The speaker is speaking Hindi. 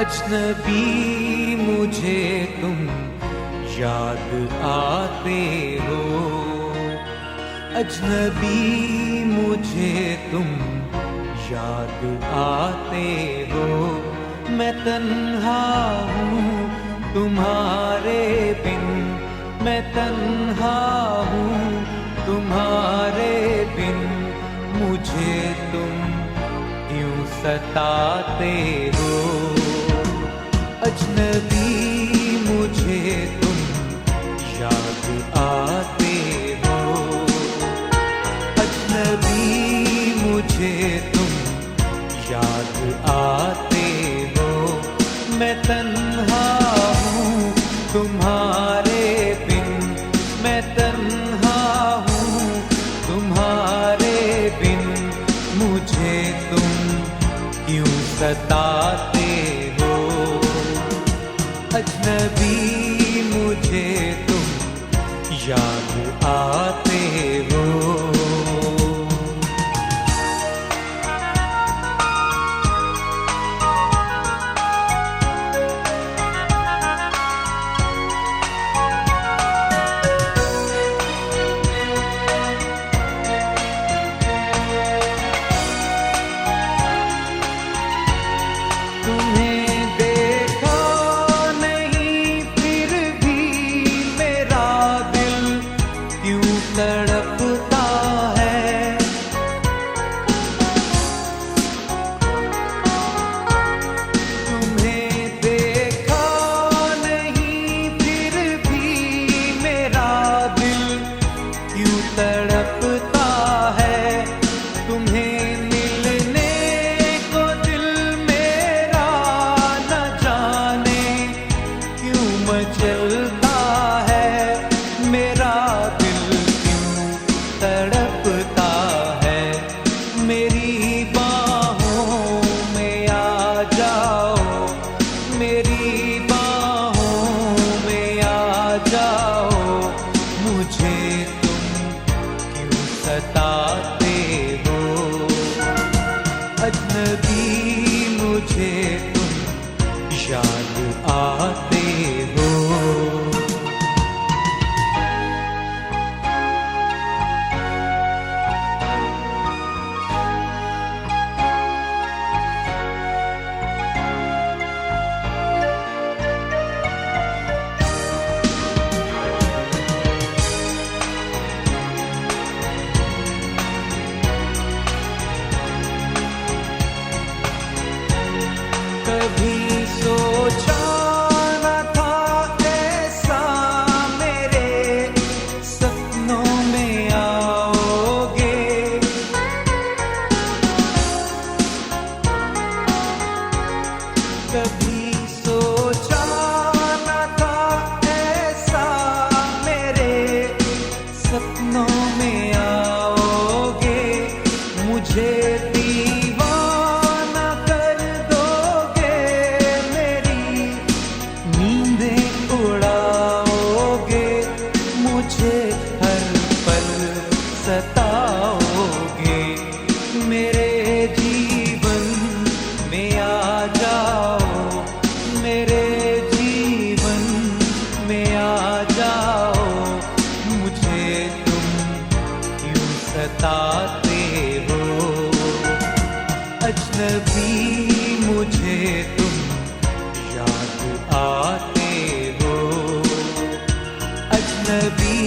अजनबी मुझे तुम याद आते हो, अजनबी मुझे तुम याद आते हो। मैं तन्हा हूँ तुम्हारे बिन, मैं तन्हा हूँ तुम्हारे बिन। मुझे तुम क्यों सताते हो, अजनबी मुझे तुम याद आते हो, अजनबी मुझे तुम याद आते हो। मैं तन्हा हूँ तुम्हारे बिन, मैं तन्हा हूँ तुम्हारे बिन। मुझे तुम क्यों सताते हो, अजनबी मुझे तुम याद आते हो। तड़पता है तुम्हें देखा नहीं, फिर भी मेरा दिल क्यों तड़पता है। तुम्हें मिलने को दिल मेरा न जाने क्यों मचलता है। मेरा तड़पता है, मेरी बाहों में आ जाओ, मेरी बाहों में आ जाओ। मुझे तुम क्यों सताते हो, अजनबी मुझे तुम याद आते हो। कभी सोचा न था ऐसा मेरे सपनों में आओगे। कभी सोचा न था ऐसा मेरे सपनों में आओगे। मुझे हर पल सताओगे, मेरे जीवन में आ जाओ, मेरे जीवन में आ जाओ। मुझे तुम क्यों सताते हो, अजनबी मुझे तुम याद आते हो, अजनबी